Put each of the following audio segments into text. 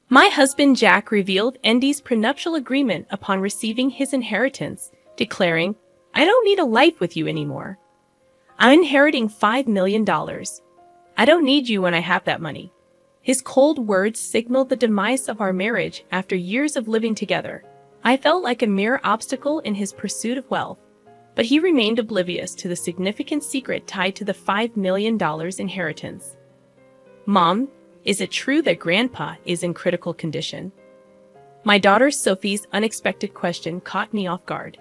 My husband Jack revealed Andy's prenuptial agreement upon receiving his inheritance, declaring, "I don't need a life with you anymore. I'm inheriting $5 million. I don't need you when I have that money." His cold words signaled the demise of our marriage after years of living together. I felt like a mere obstacle in his pursuit of wealth, but he remained oblivious to the significant secret tied to the $5 million inheritance. "Mom, is it true that Grandpa is in critical condition?" My daughter Sophie's unexpected question caught me off guard.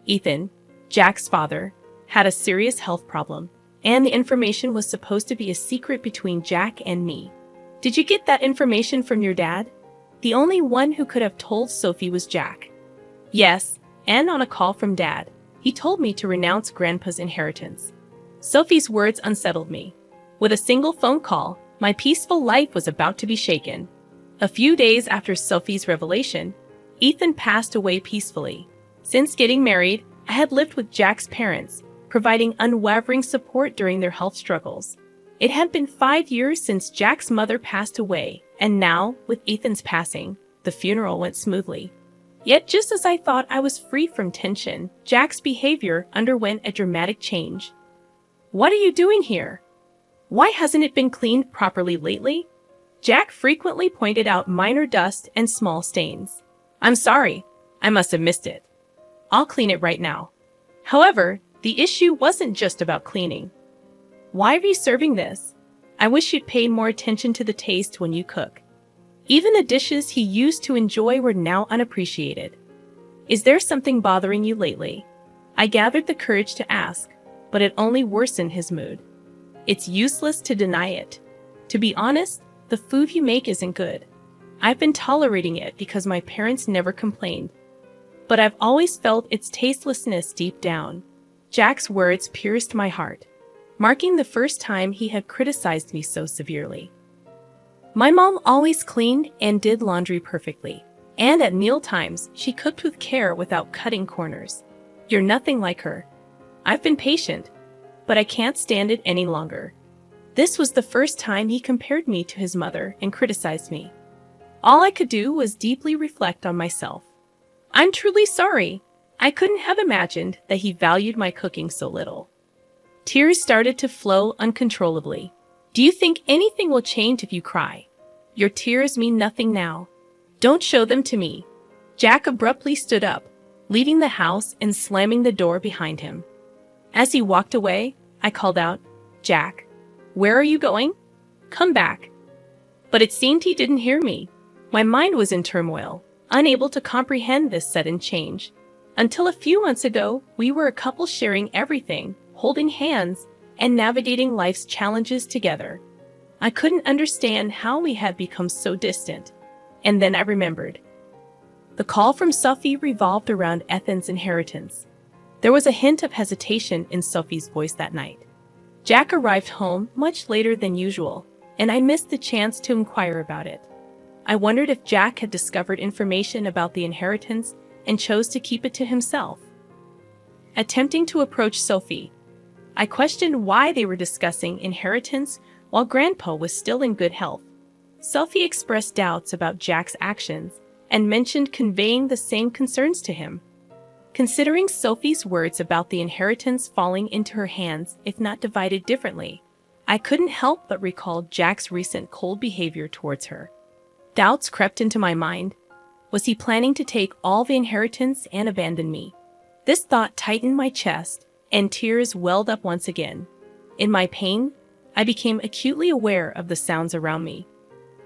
Ethan, Jack's father, had a serious health problem, and the information was supposed to be a secret between Jack and me. "Did you get that information from your dad?" The only one who could have told Sophie was Jack. "Yes, and on a call from Dad, he told me to renounce Grandpa's inheritance." Sophie's words unsettled me. With a single phone call, my peaceful life was about to be shaken. A few days after Sophie's revelation, Ethan passed away peacefully. Since getting married, I had lived with Jack's parents, providing unwavering support during their health struggles. It had been 5 years since Jack's mother passed away, and now, with Ethan's passing, the funeral went smoothly. Yet just as I thought I was free from tension, Jack's behavior underwent a dramatic change. "What are you doing here? Why hasn't it been cleaned properly lately?" Jack frequently pointed out minor dust and small stains. "I'm sorry, I must have missed it. I'll clean it right now." However, the issue wasn't just about cleaning. "Why are you serving this? I wish you'd pay more attention to the taste when you cook." Even the dishes he used to enjoy were now unappreciated. "Is there something bothering you lately?" I gathered the courage to ask, but it only worsened his mood. "It's useless to deny it. To be honest, the food you make isn't good. I've been tolerating it because my parents never complained. But I've always felt its tastelessness deep down." Jack's words pierced my heart, marking the first time he had criticized me so severely. My mom always cleaned and did laundry perfectly, and at meal times she cooked with care without cutting corners. "You're nothing like her." I've been patient, but I can't stand it any longer. This was the first time he compared me to his mother and criticized me. All I could do was deeply reflect on myself. "I'm truly sorry. I couldn't have imagined that he valued my cooking so little." Tears started to flow uncontrollably. "Do you think anything will change if you cry? Your tears mean nothing now. Don't show them to me." Jack abruptly stood up, leaving the house and slamming the door behind him. As he walked away, I called out, "Jack, where are you going? Come back." But it seemed he didn't hear me. My mind was in turmoil, unable to comprehend this sudden change. Until a few months ago, we were a couple sharing everything, holding hands, and navigating life's challenges together. I couldn't understand how we had become so distant. And then I remembered. The call from Sophie revolved around Ethan's inheritance. There was a hint of hesitation in Sophie's voice that night. Jack arrived home much later than usual, and I missed the chance to inquire about it. I wondered if Jack had discovered information about the inheritance and chose to keep it to himself. Attempting to approach Sophie, I questioned why they were discussing inheritance while Grandpa was still in good health. Sophie expressed doubts about Jack's actions and mentioned conveying the same concerns to him. Considering Sophie's words about the inheritance falling into her hands if not divided differently, I couldn't help but recall Jack's recent cold behavior towards her. Doubts crept into my mind. Was he planning to take all the inheritance and abandon me? This thought tightened my chest, and tears welled up once again. In my pain, I became acutely aware of the sounds around me.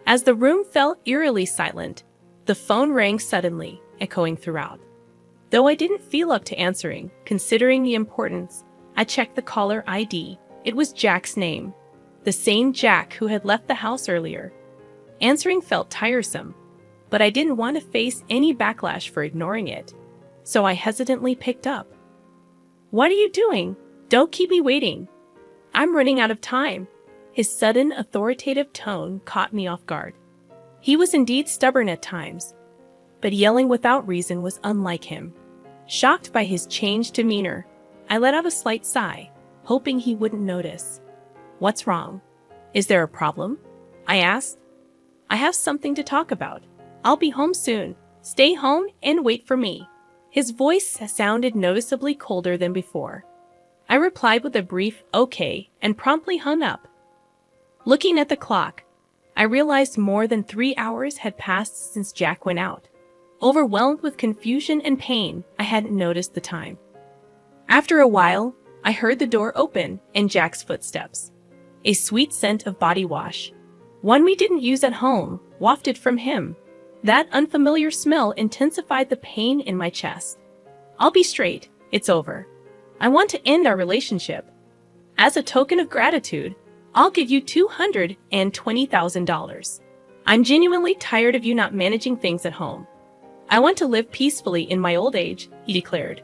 As the room fell eerily silent, the phone rang suddenly, echoing throughout. Though I didn't feel up to answering, considering the importance, I checked the caller ID. It was Jack's name, the same Jack who had left the house earlier. Answering felt tiresome, but I didn't want to face any backlash for ignoring it, so I hesitantly picked up. "What are you doing? Don't keep me waiting. I'm running out of time." His sudden, authoritative tone caught me off guard. He was indeed stubborn at times, but yelling without reason was unlike him. Shocked by his changed demeanor, I let out a slight sigh, hoping he wouldn't notice. "What's wrong? Is there a problem?" I asked. I have something to talk about. I'll be home soon. Stay home and wait for me." His voice sounded noticeably colder than before. I replied with a brief "okay" and promptly hung up. Looking at the clock, I realized more than 3 hours had passed since Jack went out. Overwhelmed with confusion and pain, I hadn't noticed the time. After a while, I heard the door open and Jack's footsteps. A sweet scent of body wash, one we didn't use at home, wafted from him. That unfamiliar smell intensified the pain in my chest. "I'll be straight. It's over. I want to end our relationship. As a token of gratitude, I'll give you $220,000. I'm genuinely tired of you not managing things at home. I want to live peacefully in my old age," he declared.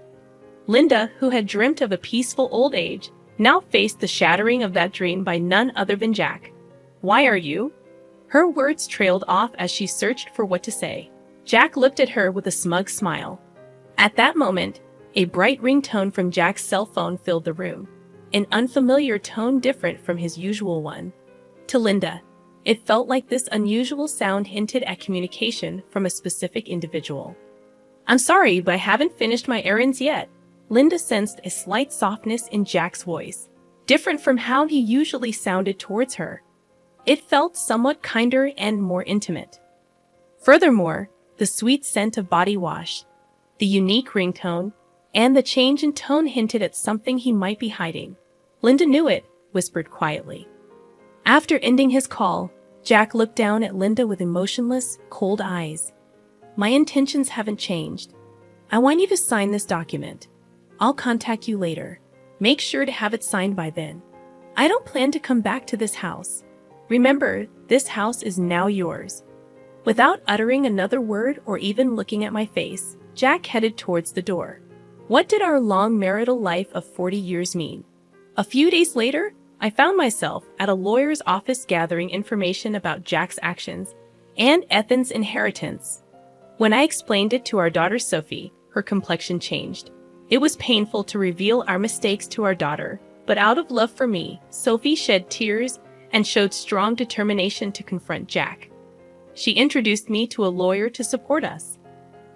Linda, who had dreamt of a peaceful old age, now faced the shattering of that dream by none other than Jack. "Why are you?" Her words trailed off as she searched for what to say. Jack looked at her with a smug smile. At that moment, a bright ringtone from Jack's cell phone filled the room, an unfamiliar tone different from his usual one. To Linda, it felt like this unusual sound hinted at communication from a specific individual. "I'm sorry, but I haven't finished my errands yet." Linda sensed a slight softness in Jack's voice, different from how he usually sounded towards her. It felt somewhat kinder and more intimate. Furthermore, the sweet scent of body wash, the unique ringtone, and the change in tone hinted at something he might be hiding. "Linda knew it," whispered quietly. After ending his call, Jack looked down at Linda with emotionless, cold eyes. "My intentions haven't changed. I want you to sign this document. I'll contact you later. Make sure to have it signed by then. I don't plan to come back to this house. Remember, this house is now yours." Without uttering another word or even looking at my face, Jack headed towards the door. What did our long marital life of 40 years mean? A few days later, I found myself at a lawyer's office gathering information about Jack's actions and Ethan's inheritance. When I explained it to our daughter Sophie, her complexion changed. It was painful to reveal our mistakes to our daughter, but out of love for me, Sophie shed tears and showed strong determination to confront Jack. She introduced me to a lawyer to support us.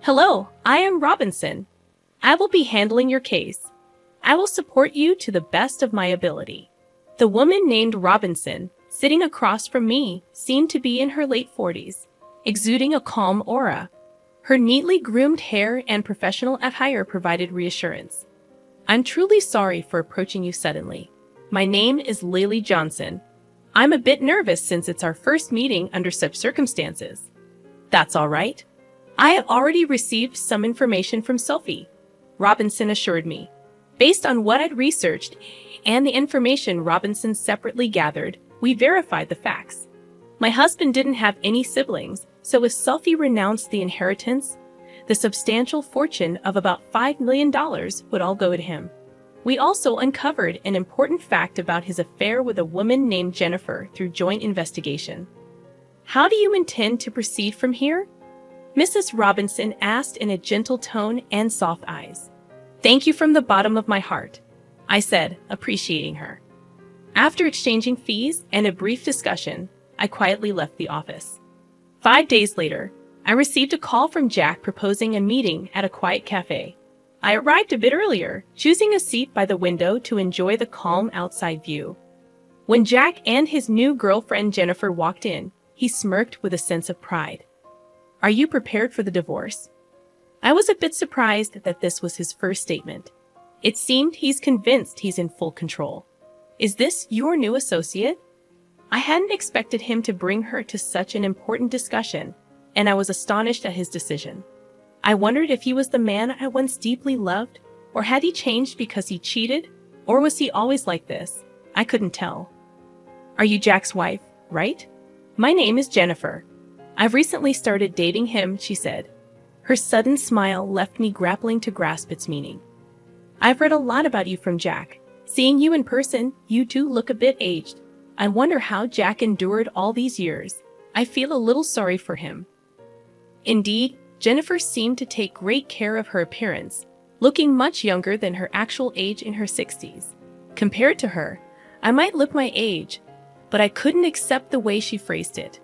"Hello, I am Robinson. I will be handling your case. I will support you to the best of my ability." The woman named Robinson, sitting across from me, seemed to be in her late 40s, exuding a calm aura. Her neatly groomed hair and professional attire provided reassurance. "I'm truly sorry for approaching you suddenly. My name is Lily Johnson. I'm a bit nervous since it's our first meeting under such circumstances." "That's all right. I have already received some information from Sophie," Robinson assured me. Based on what I'd researched and the information Robinson separately gathered, we verified the facts. My husband didn't have any siblings, so if Sophie renounced the inheritance, the substantial fortune of about $5 million would all go to him. We also uncovered an important fact about his affair with a woman named Jennifer through joint investigation. "How do you intend to proceed from here?" Mrs. Robinson asked in a gentle tone and soft eyes. "Thank you from the bottom of my heart," I said, appreciating her. After exchanging fees and a brief discussion, I quietly left the office. 5 days later, I received a call from Jack proposing a meeting at a quiet cafe. I arrived a bit earlier, choosing a seat by the window to enjoy the calm outside view. When Jack and his new girlfriend Jennifer walked in, he smirked with a sense of pride. "Are you prepared for the divorce?" I was a bit surprised that this was his first statement. It seemed he's convinced he's in full control. "Is this your new associate?" I hadn't expected him to bring her to such an important discussion, and I was astonished at his decision. I wondered if he was the man I once deeply loved, or had he changed because he cheated, or was he always like this? I couldn't tell. "Are you Jack's wife, right?" "My name is Jennifer. I've recently started dating him," she said. Her sudden smile left me grappling to grasp its meaning. "I've read a lot about you from Jack. Seeing you in person, you do look a bit aged. I wonder how Jack endured all these years. I feel a little sorry for him." Indeed, Jennifer seemed to take great care of her appearance, looking much younger than her actual age in her 60s. Compared to her, I might look my age, but I couldn't accept the way she phrased it.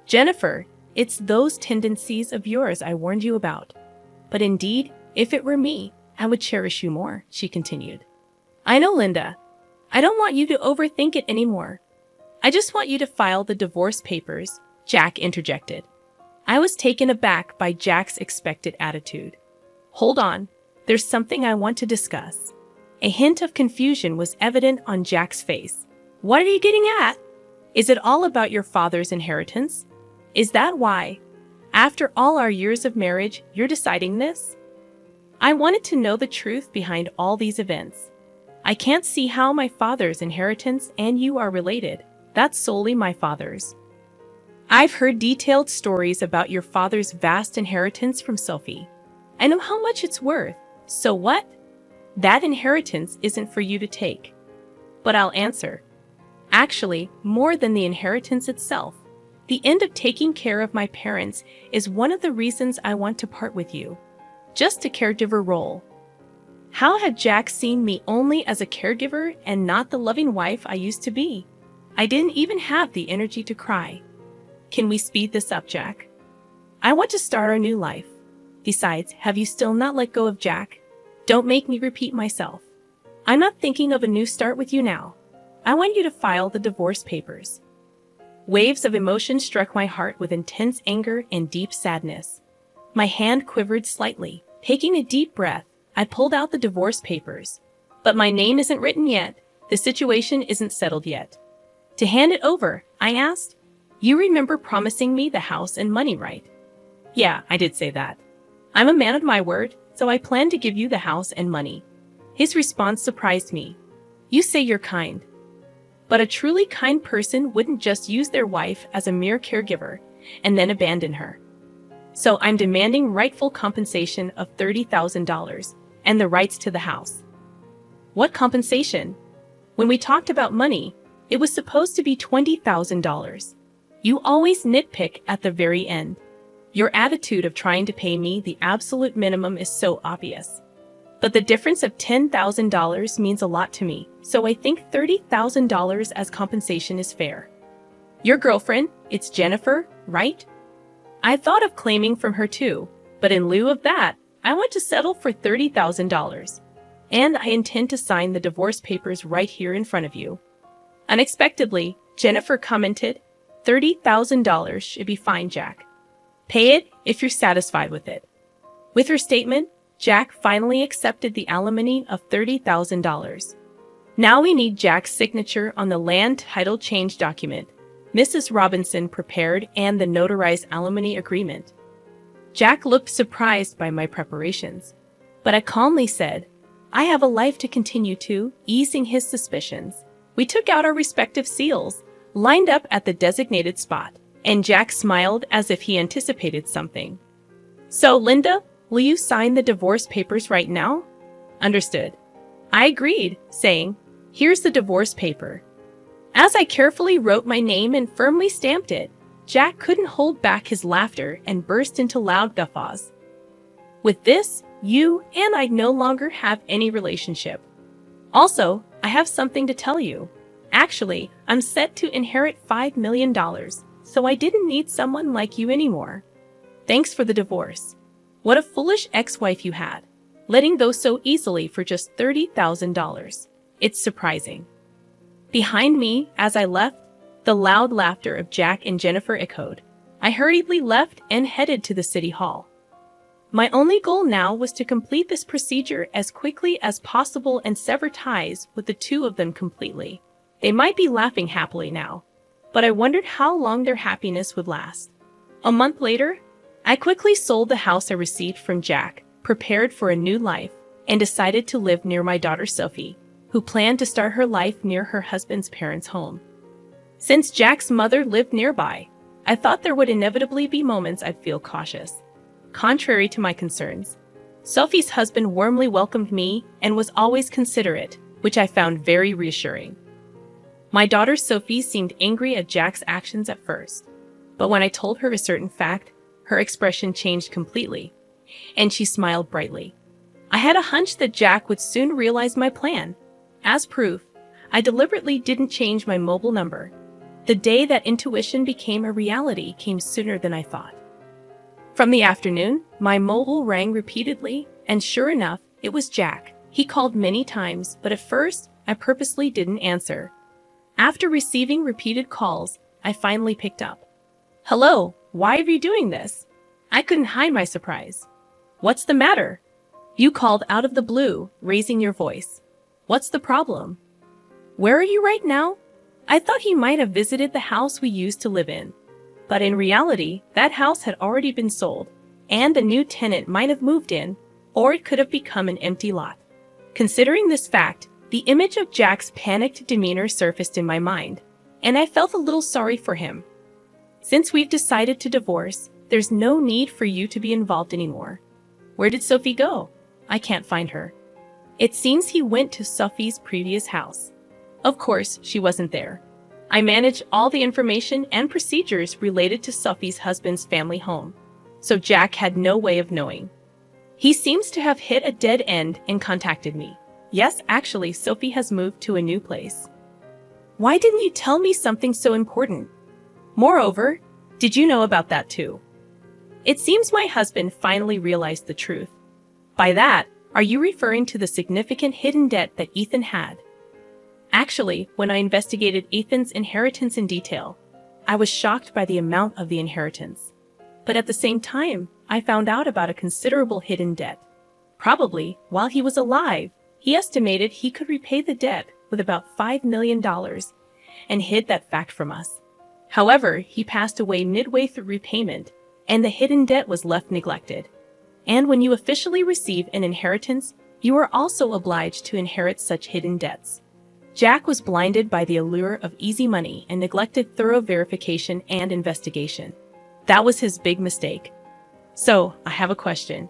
Jennifer, it's those tendencies of yours I warned you about. But indeed, if it were me, I would cherish you more, she continued. I know, Linda. I don't want you to overthink it anymore. I just want you to file the divorce papers, Jack interjected. I was taken aback by Jack's expected attitude. Hold on, there's something I want to discuss. A hint of confusion was evident on Jack's face. What are you getting at? Is it all about your father's inheritance? Is that why, after all our years of marriage, you're deciding this? I wanted to know the truth behind all these events. I can't see how my father's inheritance and you are related. That's solely my father's. I've heard detailed stories about your father's vast inheritance from Sophie. I know how much it's worth. So what? That inheritance isn't for you to take. But I'll answer. Actually, more than the inheritance itself, the end of taking care of my parents is one of the reasons I want to part with you. Just a caregiver role. How had Jack seen me only as a caregiver and not the loving wife I used to be? I didn't even have the energy to cry. Can we speed this up, Jack? I want to start our new life. Besides, have you still not let go of Jack? Don't make me repeat myself. I'm not thinking of a new start with you now. I want you to file the divorce papers. Waves of emotion struck my heart with intense anger and deep sadness. My hand quivered slightly. Taking a deep breath, I pulled out the divorce papers. But my name isn't written yet. The situation isn't settled yet. To hand it over, I asked, you remember promising me the house and money, right? Yeah, I did say that. I'm a man of my word, so I plan to give you the house and money. His response surprised me. You say you're kind. But a truly kind person wouldn't just use their wife as a mere caregiver and then abandon her. So I'm demanding rightful compensation of $30,000 and the rights to the house. What compensation? When we talked about money, it was supposed to be $20,000. You always nitpick at the very end. Your attitude of trying to pay me the absolute minimum is so obvious. But the difference of $10,000 means a lot to me, so I think $30,000 as compensation is fair. Your girlfriend, it's Jennifer, right? I thought of claiming from her too, but in lieu of that, I want to settle for $30,000. And I intend to sign the divorce papers right here in front of you. Unexpectedly, Jennifer commented, $30,000 should be fine, Jack. Pay it if you're satisfied with it. With her statement, Jack finally accepted the alimony of $30,000. Now we need Jack's signature on the land title change document Mrs. Robinson prepared and the notarized alimony agreement. Jack looked surprised by my preparations, but I calmly said, I have a life to continue to, easing his suspicions. We took out our respective seals, lined up at the designated spot, and Jack smiled as if he anticipated something. So, Linda, will you sign the divorce papers right now? Understood. I agreed, saying, here's the divorce paper. As I carefully wrote my name and firmly stamped it, Jack couldn't hold back his laughter and burst into loud guffaws. With this, you and I no longer have any relationship. Also, I have something to tell you. Actually, I'm set to inherit $5 million, so I didn't need someone like you anymore. Thanks for the divorce. What a foolish ex-wife you had, letting go so easily for just $30,000. It's surprising. Behind me, as I left, the loud laughter of Jack and Jennifer echoed. I hurriedly left and headed to the city hall. My only goal now was to complete this procedure as quickly as possible and sever ties with the two of them completely. They might be laughing happily now, but I wondered how long their happiness would last. A month later, I quickly sold the house I received from Jack, prepared for a new life, and decided to live near my daughter Sophie, who planned to start her life near her husband's parents' home. Since Jack's mother lived nearby, I thought there would inevitably be moments I'd feel cautious. Contrary to my concerns, Sophie's husband warmly welcomed me and was always considerate, which I found very reassuring. My daughter Sophie seemed angry at Jack's actions at first, but when I told her a certain fact, her expression changed completely, and she smiled brightly. I had a hunch that Jack would soon realize my plan. As proof, I deliberately didn't change my mobile number. The day that intuition became a reality came sooner than I thought. From the afternoon, my mobile rang repeatedly, and sure enough, it was Jack. He called many times, but at first, I purposely didn't answer. After receiving repeated calls, I finally picked up. "Hello, why are you doing this?" I couldn't hide my surprise. "What's the matter?" "You called out of the blue, raising your voice. What's the problem?" "Where are you right now?" I thought he might have visited the house we used to live in. But in reality, that house had already been sold, and the new tenant might have moved in, or it could have become an empty lot. Considering this fact, the image of Jack's panicked demeanor surfaced in my mind, and I felt a little sorry for him. "Since we've decided to divorce, there's no need for you to be involved anymore." "Where did Sophie go?" "I can't find her." It seems he went to Sophie's previous house. Of course, she wasn't there. I managed all the information and procedures related to Sophie's husband's family home, so Jack had no way of knowing. He seems to have hit a dead end and contacted me. Yes, actually, Sophie has moved to a new place. Why didn't you tell me something so important? Moreover, did you know about that too? It seems my husband finally realized the truth. By that, are you referring to the significant hidden debt that Ethan had? Actually, when I investigated Ethan's inheritance in detail, I was shocked by the amount of the inheritance. But at the same time, I found out about a considerable hidden debt. Probably, while he was alive, he estimated he could repay the debt with about $5 million and hid that fact from us. However, he passed away midway through repayment, and the hidden debt was left neglected. And when you officially receive an inheritance, you are also obliged to inherit such hidden debts. Jack was blinded by the allure of easy money and neglected thorough verification and investigation. That was his big mistake. "So, I have a question.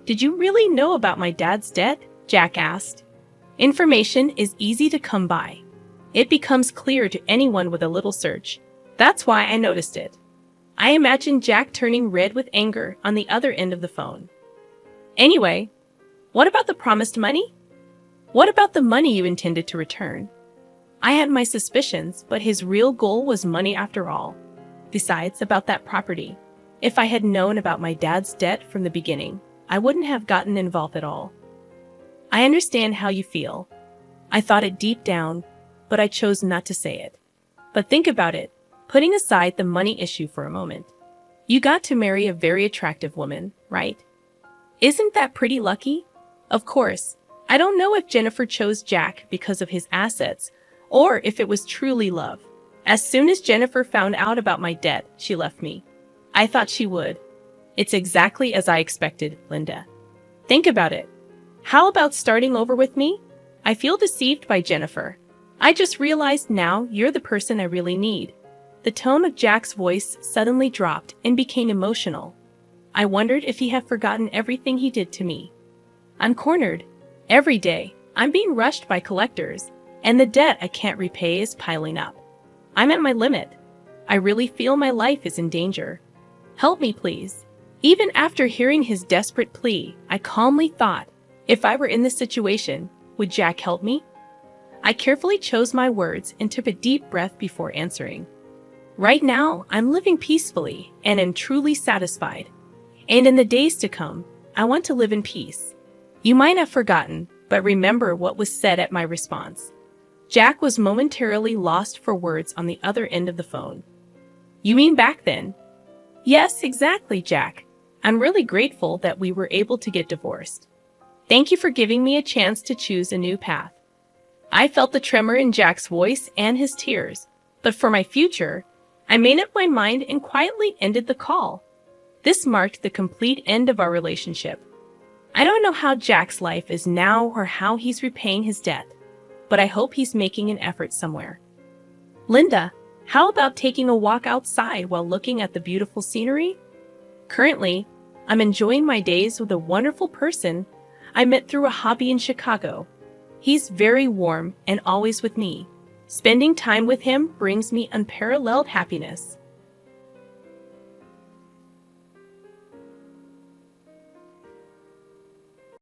Did you really know about my dad's debt?" Jack asked. Information is easy to come by. It becomes clear to anyone with a little search. That's why I noticed it. I imagined Jack turning red with anger on the other end of the phone. "Anyway, what about the promised money? What about the money you intended to return?" I had my suspicions, but his real goal was money after all. Besides, about that property. If I had known about my dad's debt from the beginning, I wouldn't have gotten involved at all. I understand how you feel. I thought it deep down, but I chose not to say it. But think about it, putting aside the money issue for a moment. You got to marry a very attractive woman, right? Isn't that pretty lucky? Of course, I don't know if Jennifer chose Jack because of his assets, or if it was truly love. As soon as Jennifer found out about my debt, she left me. I thought she would. It's exactly as I expected, Linda. Think about it. How about starting over with me? I feel deceived by Jennifer. I just realized now you're the person I really need. The tone of Jack's voice suddenly dropped and became emotional. I wondered if he had forgotten everything he did to me. I'm cornered. Every day, I'm being rushed by collectors, and the debt I can't repay is piling up. I'm at my limit. I really feel my life is in danger. Help me, please. Even after hearing his desperate plea, I calmly thought, if I were in this situation, would Jack help me? I carefully chose my words and took a deep breath before answering. Right now, I'm living peacefully and am truly satisfied. And in the days to come, I want to live in peace. You might have forgotten, but remember what was said at my response. Jack was momentarily lost for words on the other end of the phone. You mean back then? Yes, exactly, Jack. I'm really grateful that we were able to get divorced. Thank you for giving me a chance to choose a new path. I felt the tremor in Jack's voice and his tears, but for my future, I made up my mind and quietly ended the call. This marked the complete end of our relationship. I don't know how Jack's life is now or how he's repaying his debt, but I hope he's making an effort somewhere. Linda, how about taking a walk outside while looking at the beautiful scenery? Currently, I'm enjoying my days with a wonderful person I met through a hobby in Chicago. He's very warm and always with me. Spending time with him brings me unparalleled happiness.